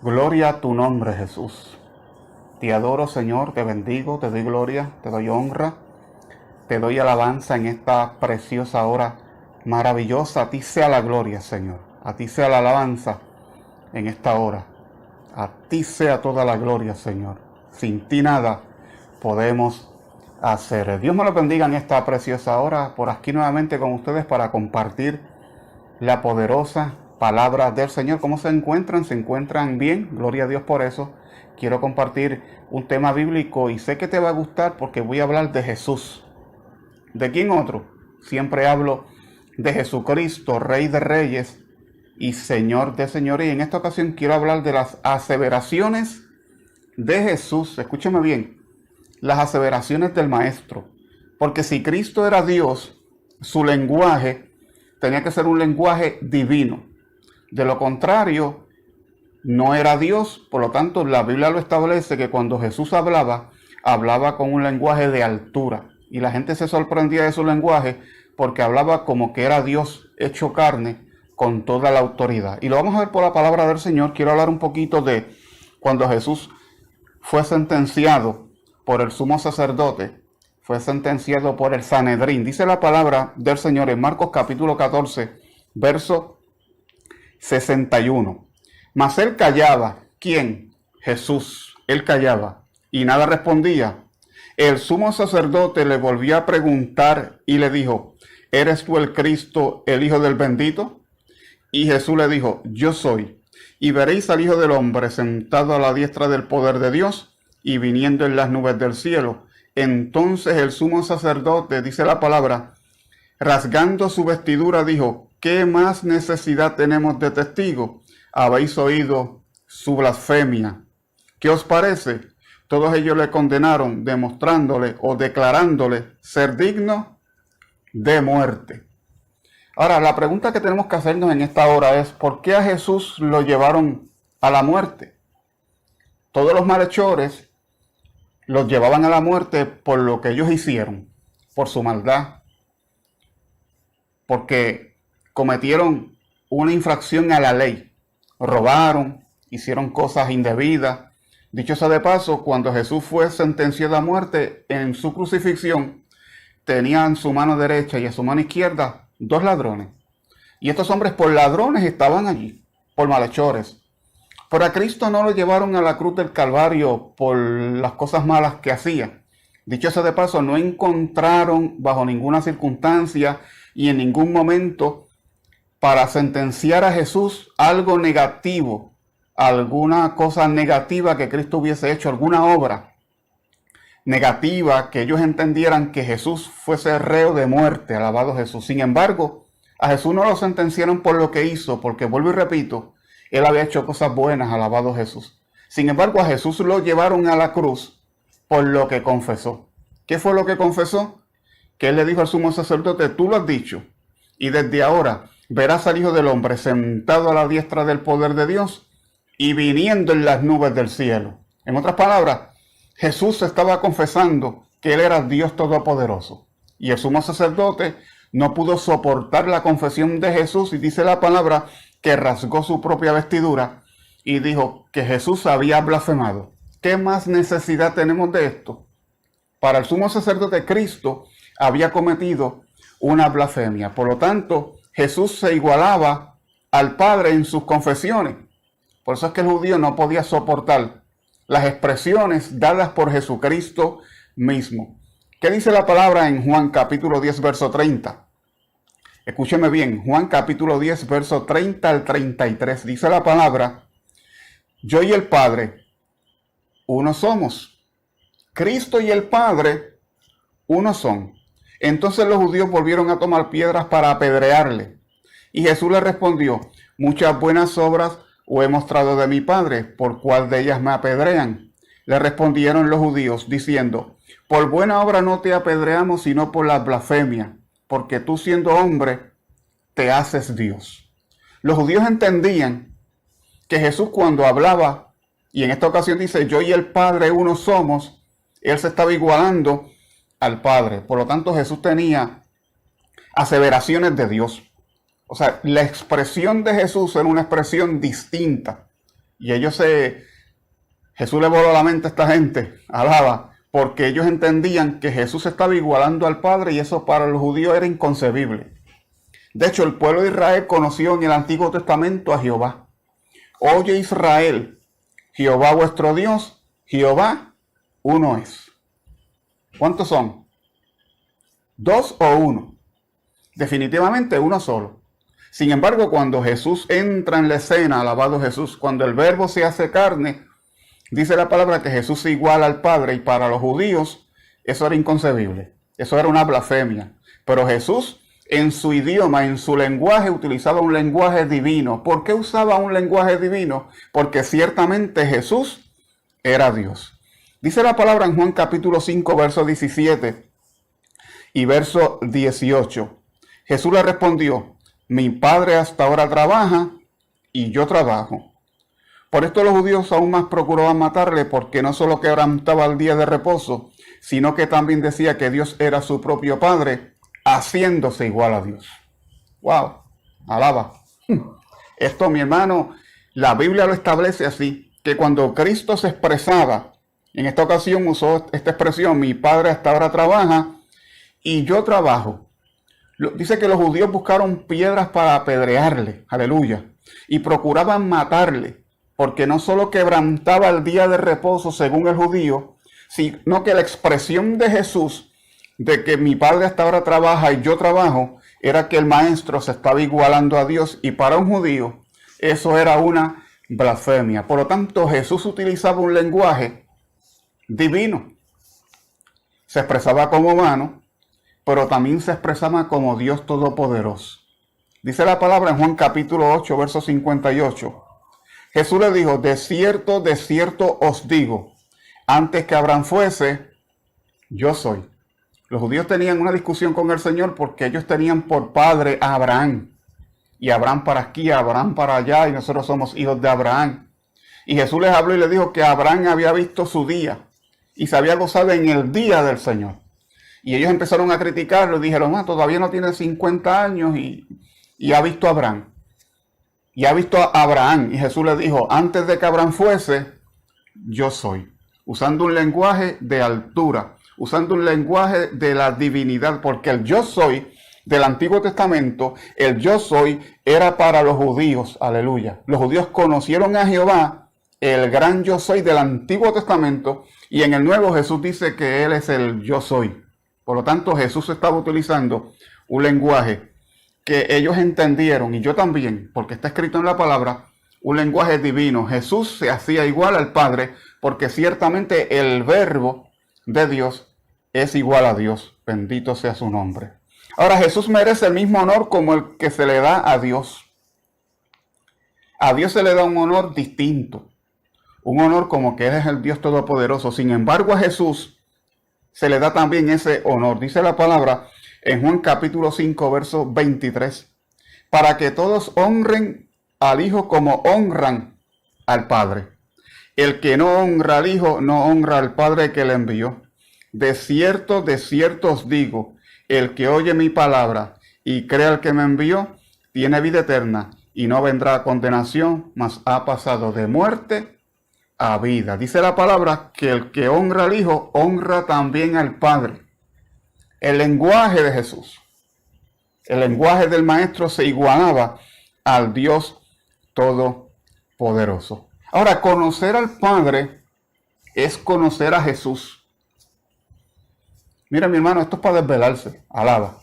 Gloria a tu nombre, Jesús. Te adoro, Señor, te bendigo, te doy gloria, te doy honra, te doy alabanza en esta preciosa hora maravillosa. A ti sea la gloria, Señor. A ti sea la alabanza en esta hora. A ti sea toda la gloria, Señor. Sin ti nada podemos hacer. Dios me lo bendiga en esta preciosa hora. Por aquí nuevamente con ustedes para compartir la poderosa palabra del Señor. ¿Cómo se encuentran? ¿Se encuentran bien? Gloria a Dios por eso. Quiero compartir un tema bíblico y sé que te va a gustar porque voy a hablar de Jesús. ¿De quién otro? Siempre hablo de Jesucristo, Rey de Reyes y Señor de Señores. Y en esta ocasión quiero hablar de las aseveraciones de Jesús. Escúchame bien, las aseveraciones del Maestro. Porque si Cristo era Dios, su lenguaje tenía que ser un lenguaje divino. De lo contrario, no era Dios. Por lo tanto, la Biblia lo establece que cuando Jesús hablaba con un lenguaje de altura. Y la gente se sorprendía de su lenguaje porque hablaba como que era Dios hecho carne con toda la autoridad. Y lo vamos a ver por la palabra del Señor. Quiero hablar un poquito de cuando Jesús fue sentenciado por el sumo sacerdote, fue sentenciado por el Sanedrín. Dice la palabra del Señor en Marcos capítulo 14, verso 61. Mas él callaba. ¿Quién? Jesús. Él callaba y nada respondía. El sumo sacerdote le volvió a preguntar y le dijo: ¿eres tú el Cristo, el Hijo del bendito? Y Jesús le dijo: yo soy. Y veréis al Hijo del hombre sentado a la diestra del poder de Dios y viniendo en las nubes del cielo. Entonces el sumo sacerdote, dice la palabra, rasgando su vestidura, dijo: ¿qué más necesidad tenemos de testigo? Habéis oído su blasfemia. ¿Qué os parece? Todos ellos le condenaron, demostrándole o declarándole ser digno de muerte. Ahora, la pregunta que tenemos que hacernos en esta hora es: ¿por qué a Jesús lo llevaron a la muerte? Todos los malhechores los llevaban a la muerte por lo que ellos hicieron, por su maldad, porque cometieron una infracción a la ley, robaron, hicieron cosas indebidas. Dicho sea de paso, cuando Jesús fue sentenciado a muerte, en su crucifixión tenía en su mano derecha y en su mano izquierda dos ladrones. Y estos hombres por ladrones estaban allí, por malhechores. Pero a Cristo no lo llevaron a la cruz del Calvario por las cosas malas que hacía. Dicho sea de paso, no encontraron bajo ninguna circunstancia y en ningún momento para sentenciar a Jesús algo negativo, alguna cosa negativa que Cristo hubiese hecho, alguna obra negativa que ellos entendieran que Jesús fuese reo de muerte. Alabado Jesús. Sin embargo, a Jesús no lo sentenciaron por lo que hizo, porque vuelvo y repito, él había hecho cosas buenas. Alabado Jesús. Sin embargo, a Jesús lo llevaron a la cruz por lo que confesó. ¿Qué fue lo que confesó? Que él le dijo al sumo sacerdote: tú lo has dicho, y desde ahora verás al Hijo del Hombre sentado a la diestra del poder de Dios y viniendo en las nubes del cielo. En otras palabras, Jesús estaba confesando que él era Dios Todopoderoso. Y el sumo sacerdote no pudo soportar la confesión de Jesús y dice la palabra que rasgó su propia vestidura y dijo que Jesús había blasfemado. ¿Qué más necesidad tenemos de esto? Para el sumo sacerdote, Cristo había cometido una blasfemia. Por lo tanto, Jesús se igualaba al Padre en sus confesiones. Por eso es que el judío no podía soportar las expresiones dadas por Jesucristo mismo. ¿Qué dice la palabra en Juan capítulo 10, verso 30? Escúcheme bien, Juan capítulo 10, verso 30 al 33. Dice la palabra: yo y el Padre, uno somos. Cristo y el Padre, uno son. Entonces los judíos volvieron a tomar piedras para apedrearle. Y Jesús le respondió: muchas buenas obras os he mostrado de mi Padre, ¿por cuál de ellas me apedrean? Le respondieron los judíos, diciendo: por buena obra no te apedreamos, sino por la blasfemia, porque tú siendo hombre, te haces Dios. Los judíos entendían que Jesús cuando hablaba, y en esta ocasión dice: yo y el Padre uno somos, él se estaba igualando al Padre. Por lo tanto, Jesús tenía aseveraciones de Dios. O sea, la expresión de Jesús era una expresión distinta Y Jesús le voló la mente a esta gente, alaba, porque ellos entendían que Jesús estaba igualando al Padre y eso para los judíos era inconcebible. De hecho, el pueblo de Israel conoció en el Antiguo Testamento a Jehová. Oye Israel, Jehová vuestro Dios, Jehová uno es. ¿Cuántos son? ¿Dos o uno? Definitivamente uno solo. Sin embargo, cuando Jesús entra en la escena, alabado Jesús, cuando el verbo se hace carne, dice la palabra que Jesús se iguala al Padre, y para los judíos eso era inconcebible. Eso era una blasfemia. Pero Jesús, en su idioma, en su lenguaje, utilizaba un lenguaje divino. ¿Por qué usaba un lenguaje divino? Porque ciertamente Jesús era Dios. Dice la palabra en Juan capítulo 5, verso 17 y verso 18. Jesús le respondió: mi Padre hasta ahora trabaja y yo trabajo. Por esto los judíos aún más procuraban matarle, porque no solo quebrantaba el día de reposo, sino que también decía que Dios era su propio Padre, haciéndose igual a Dios. ¡Wow! Alaba. Esto, mi hermano, la Biblia lo establece así, que cuando Cristo se expresaba, en esta ocasión usó esta expresión: mi Padre hasta ahora trabaja y yo trabajo. Dice que los judíos buscaron piedras para apedrearle, aleluya, y procuraban matarle, porque no solo quebrantaba el día de reposo según el judío, sino que la expresión de Jesús de que mi Padre hasta ahora trabaja y yo trabajo, era que el maestro se estaba igualando a Dios, y para un judío eso era una blasfemia. Por lo tanto, Jesús utilizaba un lenguaje divino. Se expresaba como humano, pero también se expresaba como Dios Todopoderoso. Dice la palabra en Juan capítulo 8, verso 58. Jesús le dijo: de cierto os digo, antes que Abraham fuese, yo soy. Los judíos tenían una discusión con el Señor porque ellos tenían por padre a Abraham. Y Abraham para aquí, Abraham para allá, y nosotros somos hijos de Abraham. Y Jesús les habló y les dijo que Abraham había visto su día y se había gozado en el día del Señor. Y ellos empezaron a criticarlo y dijeron: todavía no tiene 50 años y ha visto a Abraham. Y ha visto a Abraham. Y Jesús le dijo: antes de que Abraham fuese, yo soy. Usando un lenguaje de altura, usando un lenguaje de la divinidad, porque el yo soy del Antiguo Testamento, el yo soy era para los judíos, aleluya. Los judíos conocieron a Jehová, el gran yo soy del Antiguo Testamento, y en el Nuevo Jesús dice que Él es el yo soy. Por lo tanto, Jesús estaba utilizando un lenguaje que ellos entendieron, y yo también, porque está escrito en la palabra, un lenguaje divino. Jesús se hacía igual al Padre, porque ciertamente el verbo de Dios es igual a Dios. Bendito sea su nombre. Ahora, Jesús merece el mismo honor como el que se le da a Dios. A Dios se le da un honor distinto, un honor como que Él es el Dios Todopoderoso. Sin embargo, a Jesús se le da también ese honor. Dice la palabra en Juan capítulo 5, verso 23, para que todos honren al Hijo como honran al Padre. El que no honra al Hijo, no honra al Padre que le envió. De cierto os digo, el que oye mi palabra y cree al que me envió, tiene vida eterna y no vendrá a condenación, mas ha pasado de muerte a vida. Dice la palabra que el que honra al Hijo, honra también al Padre. El lenguaje de Jesús, el lenguaje del Maestro se igualaba al Dios Todopoderoso. Ahora, conocer al Padre es conocer a Jesús. Mira, mi hermano, esto es para desvelarse, alaba.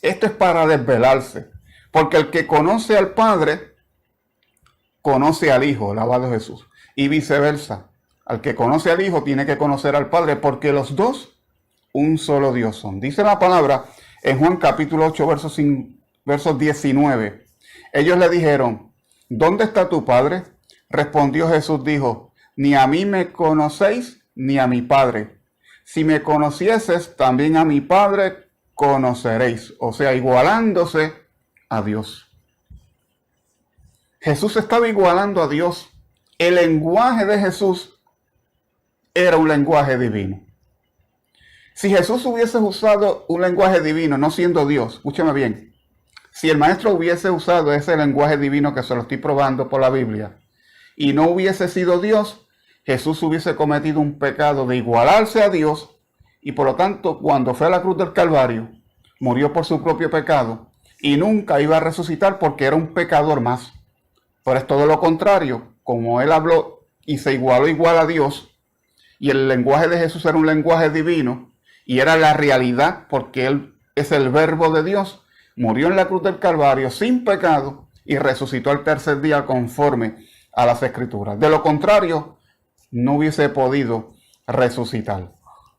Esto es para desvelarse, porque el que conoce al Padre, conoce al Hijo, alabado Jesús. Y viceversa, al que conoce al Hijo tiene que conocer al Padre, porque los dos un solo Dios son. Dice la palabra en Juan capítulo 8, versos 19. Ellos le dijeron: ¿dónde está tu Padre? Respondió Jesús, dijo: ni a mí me conocéis, ni a mi Padre. Si me conocieses, también a mi Padre conoceréis. O sea, igualándose a Dios. Jesús estaba igualando a Dios. El lenguaje de Jesús era un lenguaje divino. Si Jesús hubiese usado un lenguaje divino, no siendo Dios, escúchame bien, si el Maestro hubiese usado ese lenguaje divino, que se lo estoy probando por la Biblia, y no hubiese sido Dios, Jesús hubiese cometido un pecado de igualarse a Dios, y por lo tanto, cuando fue a la cruz del Calvario, murió por su propio pecado y nunca iba a resucitar porque era un pecador más. Pero es todo lo contrario, como él habló y se igualó igual a Dios, y el lenguaje de Jesús era un lenguaje divino, y era la realidad porque él es el verbo de Dios, murió en la cruz del Calvario sin pecado y resucitó al tercer día conforme a las Escrituras. De lo contrario, no hubiese podido resucitar.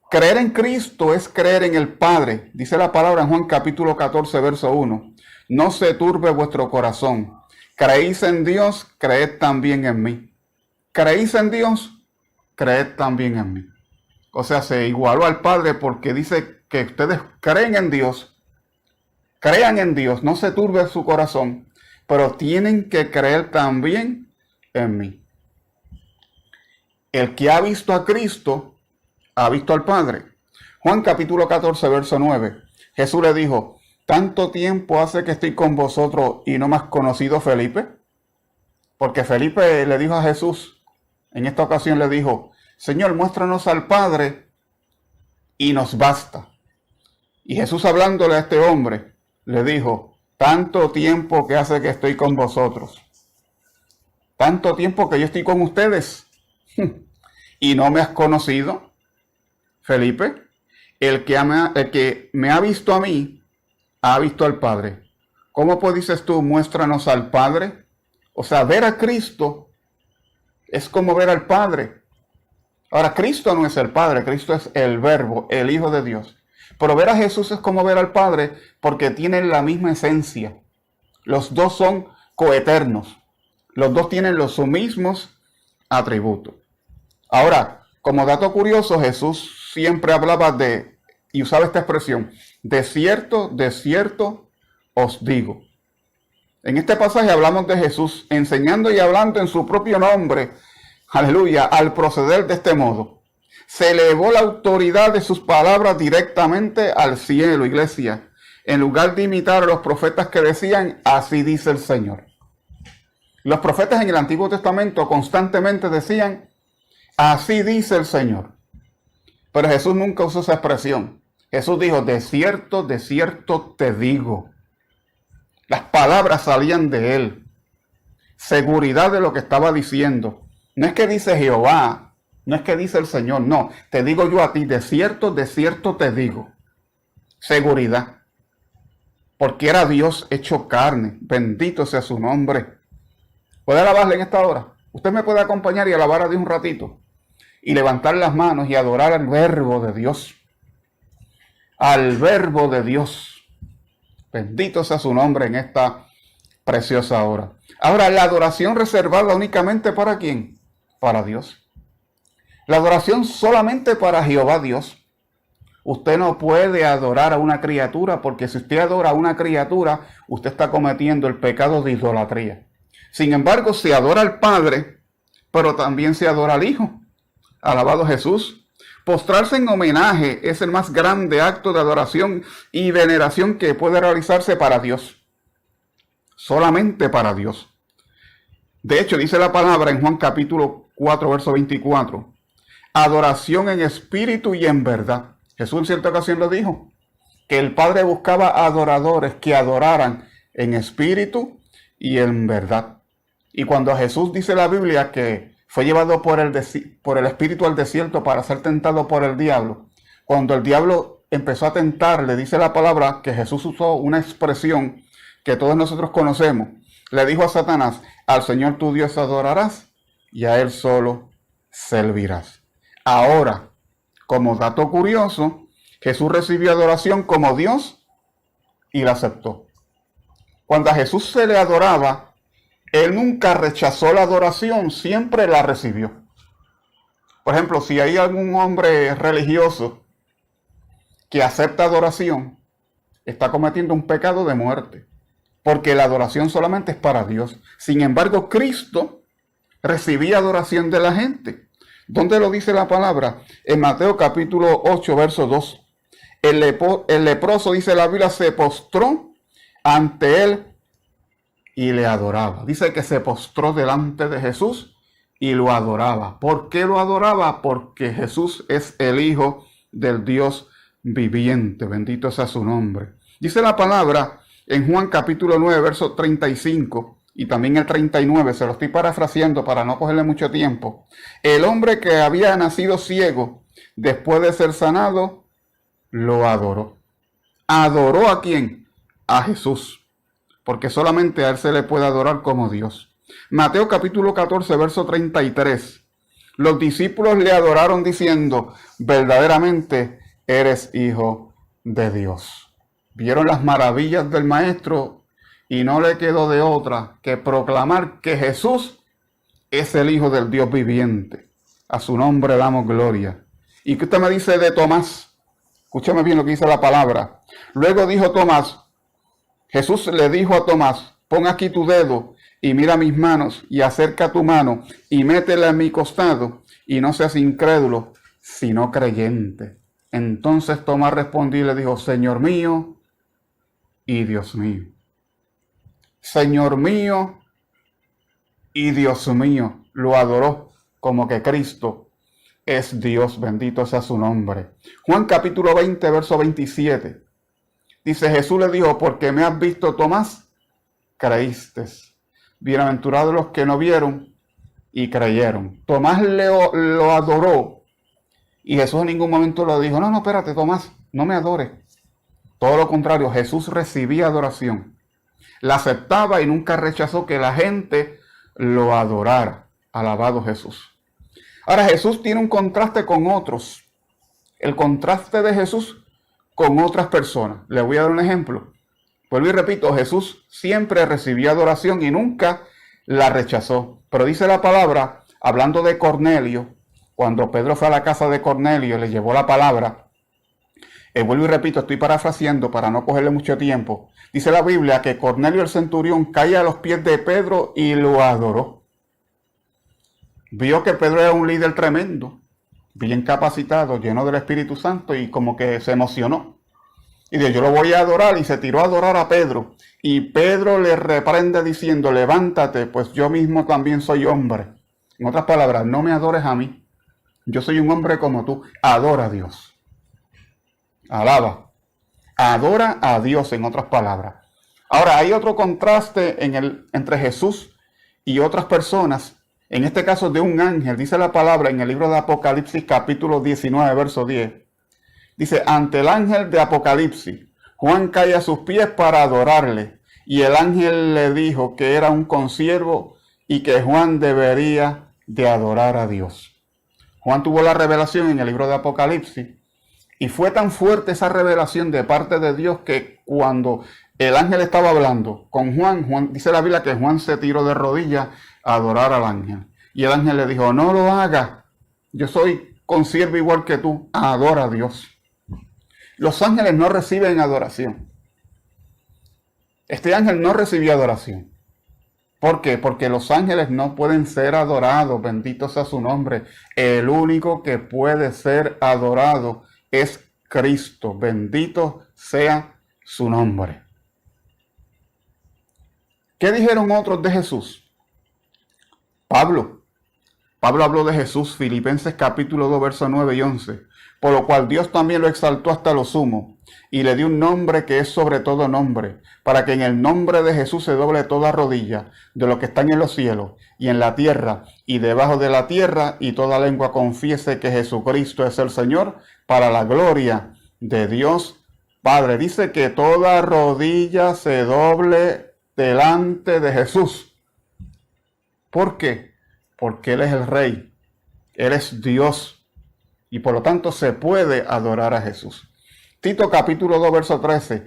Creer en Cristo es creer en el Padre. Dice la palabra en Juan capítulo 14, verso 1. No se turbe vuestro corazón. Creéis en Dios, creed también en mí. Creéis en Dios, creed también en mí. O sea, se igualó al Padre porque dice que ustedes creen en Dios. Crean en Dios, no se turbe su corazón, pero tienen que creer también en mí. El que ha visto a Cristo, ha visto al Padre. Juan capítulo 14, verso 9. Jesús le dijo, ¿tanto tiempo hace que estoy con vosotros y no me has conocido, Felipe? Porque Felipe le dijo a Jesús, en esta ocasión le dijo, Señor, muéstranos al Padre y nos basta. Y Jesús hablándole a este hombre, le dijo, tanto tiempo que hace que estoy con vosotros. Tanto tiempo que yo estoy con ustedes. ¿Y no me has conocido, Felipe? El que me ha visto a mí, ha visto al Padre. ¿Cómo pues dices tú, muéstranos al Padre? O sea, ver a Cristo es como ver al Padre. Ahora, Cristo no es el Padre, Cristo es el Verbo, el Hijo de Dios. Pero ver a Jesús es como ver al Padre porque tienen la misma esencia. Los dos son coeternos. Los dos tienen los mismos atributos. Ahora, como dato curioso, Jesús siempre hablaba y usaba esta expresión, de cierto os digo. En este pasaje hablamos de Jesús enseñando y hablando en su propio nombre, aleluya, al proceder de este modo. Se elevó la autoridad de sus palabras directamente al cielo, iglesia, en lugar de imitar a los profetas que decían, así dice el Señor. Los profetas en el Antiguo Testamento constantemente decían, así dice el Señor. Pero Jesús nunca usó esa expresión. Jesús dijo, de cierto te digo. Las palabras salían de él. Seguridad de lo que estaba diciendo. No es que dice Jehová, no es que dice el Señor, no. Te digo yo a ti, de cierto te digo. Seguridad. Porque era Dios hecho carne. Bendito sea su nombre. ¿Puede alabarle en esta hora? Usted me puede acompañar y alabar a Dios un ratito. Y levantar las manos y adorar al Verbo de Dios. Al Verbo de Dios. Bendito sea su nombre en esta preciosa hora. Ahora, la adoración reservada únicamente ¿para quién? Para Dios. La adoración solamente para Jehová Dios. Usted no puede adorar a una criatura porque si usted adora a una criatura, usted está cometiendo el pecado de idolatría. Sin embargo, se adora al Padre, pero también se adora al Hijo. Alabado Jesús. Postrarse en homenaje es el más grande acto de adoración y veneración que puede realizarse para Dios. Solamente para Dios. De hecho, dice la palabra en Juan capítulo 4, verso 24. Adoración en espíritu y en verdad. Jesús en cierta ocasión lo dijo. Que el Padre buscaba adoradores que adoraran en espíritu y en verdad. Y cuando Jesús dice la Biblia que fue llevado por el Espíritu al desierto para ser tentado por el diablo. Cuando el diablo empezó a tentarle, dice la palabra que Jesús usó una expresión que todos nosotros conocemos. Le dijo a Satanás, al Señor tu Dios adorarás y a Él solo servirás. Ahora, como dato curioso, Jesús recibió adoración como Dios y la aceptó. Cuando a Jesús se le adoraba, Él nunca rechazó la adoración, siempre la recibió. Por ejemplo, si hay algún hombre religioso que acepta adoración, está cometiendo un pecado de muerte, porque la adoración solamente es para Dios. Sin embargo, Cristo recibía adoración de la gente. ¿Dónde lo dice la palabra? En Mateo capítulo 8, verso 2. El leproso, dice la Biblia, se postró ante él y le adoraba. Dice que se postró delante de Jesús y lo adoraba. ¿Por qué lo adoraba? Porque Jesús es el Hijo del Dios viviente. Bendito sea su nombre. Dice la palabra en Juan capítulo 9, verso 35 y también el 39, se lo estoy parafraseando para no cogerle mucho tiempo. El hombre que había nacido ciego, después de ser sanado, lo adoró. ¿Adoró a quién? A Jesús, porque solamente a él se le puede adorar como Dios. Mateo capítulo 14, verso 33. Los discípulos le adoraron diciendo, verdaderamente eres Hijo de Dios. Vieron las maravillas del Maestro y no le quedó de otra que proclamar que Jesús es el Hijo del Dios viviente. A su nombre damos gloria. ¿Y qué usted me dice de Tomás? Escúchame bien lo que dice la palabra. Luego dijo Tomás, Jesús le dijo a Tomás, pon aquí tu dedo y mira mis manos y acerca tu mano y métela en mi costado y no seas incrédulo, sino creyente. Entonces Tomás respondió y le dijo, Señor mío y Dios mío. Señor mío y Dios mío. Lo adoró como que Cristo es Dios, bendito sea su nombre. Juan capítulo 20, verso 27. Dice, Jesús le dijo, porque me has visto, Tomás, creíste. Bienaventurados los que no vieron y creyeron. Tomás lo adoró y Jesús en ningún momento le dijo, no, espérate, Tomás, no me adores. Todo lo contrario, Jesús recibía adoración. La aceptaba y nunca rechazó que la gente lo adorara. Alabado Jesús. Ahora Jesús tiene un contraste con otros. El contraste de Jesús con otras personas. Le voy a dar un ejemplo. Vuelvo y repito, Jesús siempre recibía adoración y nunca la rechazó. Pero dice la palabra, hablando de Cornelio, cuando Pedro fue a la casa de Cornelio, le llevó la palabra. Vuelvo y repito, estoy parafraseando para no cogerle mucho tiempo. Dice la Biblia que Cornelio el centurión caía a los pies de Pedro y lo adoró. Vio que Pedro era un líder tremendo, bien capacitado, lleno del Espíritu Santo y como que se emocionó. Y dijo, yo lo voy a adorar, y se tiró a adorar a Pedro. Y Pedro le reprende diciendo, levántate, pues yo mismo también soy hombre. En otras palabras, no me adores a mí. Yo soy un hombre como tú. Adora a Dios. Alaba. Adora a Dios, en otras palabras. Ahora, hay otro contraste entre Jesús y otras personas. En este caso de un ángel. Dice la palabra en el libro de Apocalipsis capítulo 19, verso 10. Dice, ante el ángel de Apocalipsis, Juan cae a sus pies para adorarle. Y el ángel le dijo que era un consiervo y que Juan debería de adorar a Dios. Juan tuvo la revelación en el libro de Apocalipsis. Y fue tan fuerte esa revelación de parte de Dios que cuando el ángel estaba hablando con Juan, dice la Biblia que Juan se tiró de rodillas a adorar al ángel. Y el ángel le dijo, no lo hagas. Yo soy consiervo igual que tú. Adora a Dios. Los ángeles no reciben adoración. Este ángel no recibió adoración. ¿Por qué? Porque los ángeles no pueden ser adorados. Bendito sea su nombre. El único que puede ser adorado es Cristo. Bendito sea su nombre. ¿Qué dijeron otros de Jesús? Pablo habló de Jesús, Filipenses capítulo 2, versos 9 y 11. Por lo cual Dios también lo exaltó hasta lo sumo, y le dio un nombre que es sobre todo nombre, para que en el nombre de Jesús se doble toda rodilla, de los que están en los cielos, y en la tierra, y debajo de la tierra, y toda lengua confiese que Jesucristo es el Señor, para la gloria de Dios Padre. Dice que toda rodilla se doble delante de Jesús. ¿Por qué? Porque Él es el Rey, Él es Dios, y por lo tanto se puede adorar a Jesús. Tito capítulo 2, verso 13.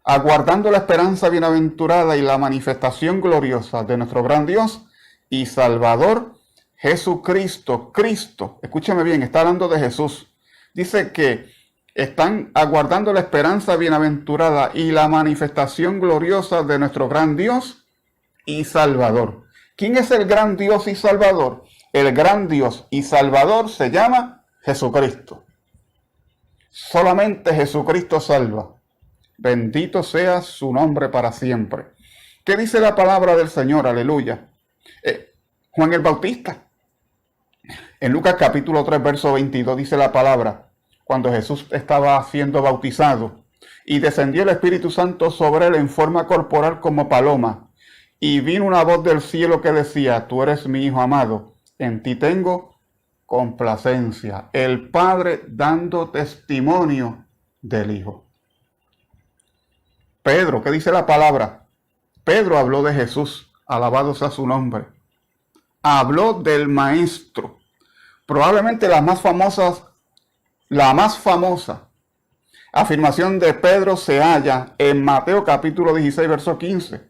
Aguardando la esperanza bienaventurada y la manifestación gloriosa de nuestro gran Dios y Salvador, Jesucristo. Cristo, escúcheme bien, está hablando de Jesús. Dice que están aguardando la esperanza bienaventurada y la manifestación gloriosa de nuestro gran Dios y Salvador. ¿Quién es el gran Dios y Salvador? El gran Dios y Salvador se llama Jesucristo. Solamente Jesucristo salva. Bendito sea su nombre para siempre. ¿Qué dice la palabra del Señor? Aleluya. Juan el Bautista. En Lucas capítulo 3, verso 22 dice la palabra, cuando Jesús estaba siendo bautizado, y descendió el Espíritu Santo sobre él en forma corporal como paloma, y vino una voz del cielo que decía, tú eres mi Hijo amado, en ti tengo complacencia. El Padre dando testimonio del Hijo. Pedro, ¿qué dice la palabra? Pedro habló de Jesús, alabado sea su nombre. Habló del Maestro. Probablemente la más famosa afirmación de Pedro se halla en Mateo capítulo 16, verso 15.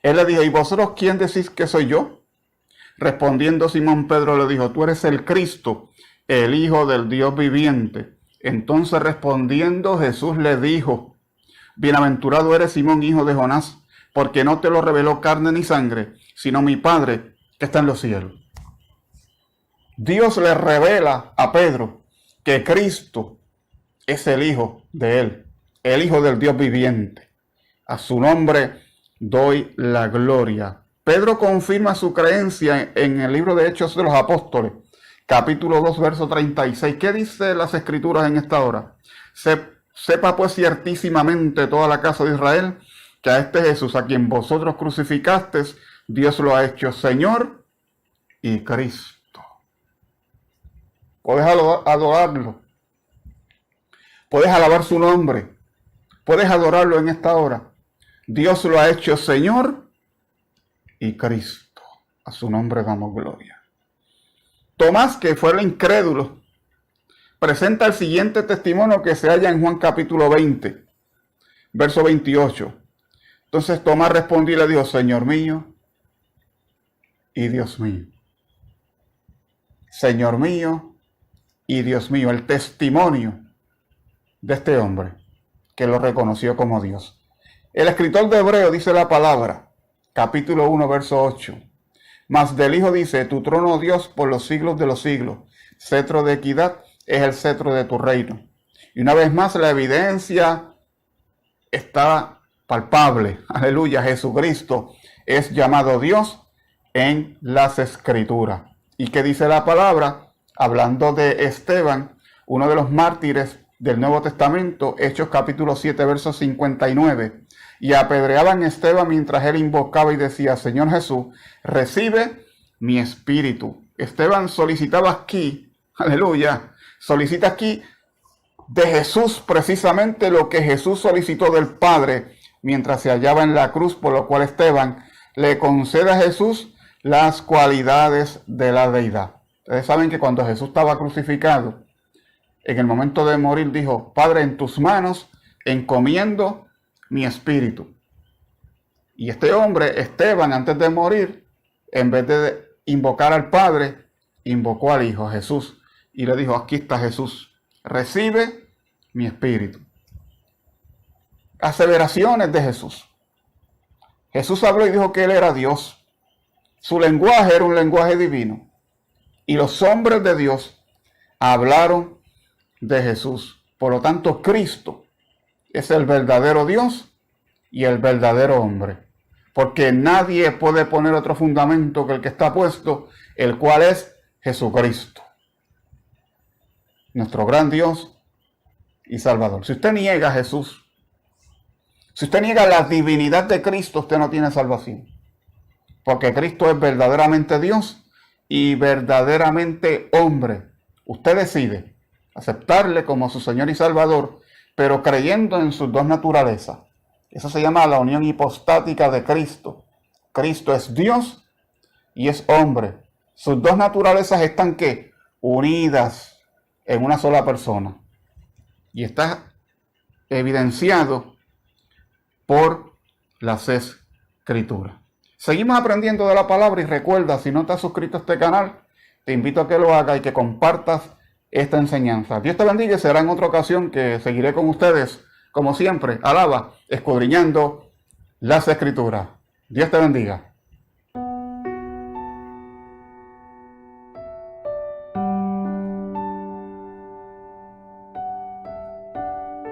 Él le dijo, ¿y vosotros quién decís que soy yo? Respondiendo Simón Pedro le dijo, tú eres el Cristo, el Hijo del Dios viviente. Entonces respondiendo Jesús le dijo, bienaventurado eres Simón, hijo de Jonás, porque no te lo reveló carne ni sangre, sino mi Padre que está en los cielos. Dios le revela a Pedro que Cristo es el Hijo de él, el Hijo del Dios viviente. A su nombre doy la gloria. Pedro confirma su creencia en el libro de Hechos de los Apóstoles, capítulo 2, verso 36. ¿Qué dice las Escrituras en esta hora? Sepa pues ciertísimamente toda la casa de Israel que a este Jesús, a quien vosotros crucificasteis, Dios lo ha hecho Señor y Cristo. Puedes adorarlo. Puedes alabar su nombre. Puedes adorarlo en esta hora. Dios lo ha hecho Señor y Cristo. A su nombre damos gloria. Tomás, que fue el incrédulo, presenta el siguiente testimonio que se halla en Juan capítulo 20, verso 28. Entonces Tomás respondió y le dijo, Señor mío y Dios mío. Señor mío y Dios mío. El testimonio de este hombre que lo reconoció como Dios. El escritor de Hebreo dice la palabra, capítulo 1, verso 8. Mas del Hijo dice, tu trono, Dios, por los siglos de los siglos. Cetro de equidad es el cetro de tu reino. Y una vez más la evidencia está palpable. Aleluya, Jesucristo es llamado Dios en las Escrituras. ¿Y qué dice la palabra? Hablando de Esteban, uno de los mártires del Nuevo Testamento, Hechos capítulo 7, verso 59. Y apedreaban a Esteban mientras él invocaba y decía, Señor Jesús, recibe mi espíritu. Esteban solicitaba aquí, aleluya, solicita aquí de Jesús precisamente lo que Jesús solicitó del Padre mientras se hallaba en la cruz, por lo cual Esteban le concede a Jesús las cualidades de la deidad. Ustedes saben que cuando Jesús estaba crucificado, en el momento de morir dijo, Padre, en tus manos encomiendo mi espíritu. Y este hombre, Esteban, antes de morir, en vez de invocar al Padre, invocó al Hijo, Jesús, y le dijo, aquí está Jesús, recibe mi espíritu. Aseveraciones de Jesús. Jesús habló y dijo que él era Dios. Su lenguaje era un lenguaje divino. Y los hombres de Dios hablaron de Jesús. Por lo tanto, Cristo es el verdadero Dios y el verdadero hombre. Porque nadie puede poner otro fundamento que el que está puesto, el cual es Jesucristo. Nuestro gran Dios y Salvador. Si usted niega a Jesús, si usted niega la divinidad de Cristo, usted no tiene salvación. Porque Cristo es verdaderamente Dios y verdaderamente hombre. Usted decide aceptarle como su Señor y Salvador, pero creyendo en sus dos naturalezas. Eso se llama la unión hipostática de Cristo. Cristo es Dios y es hombre. Sus dos naturalezas están ¿qué? Unidas en una sola persona. Y está evidenciado por las Escrituras. Seguimos aprendiendo de la palabra y recuerda, si no te has suscrito a este canal, te invito a que lo hagas y que compartas esta enseñanza. Dios te bendiga y será en otra ocasión que seguiré con ustedes, como siempre, alaba, escudriñando las Escrituras. Dios te bendiga.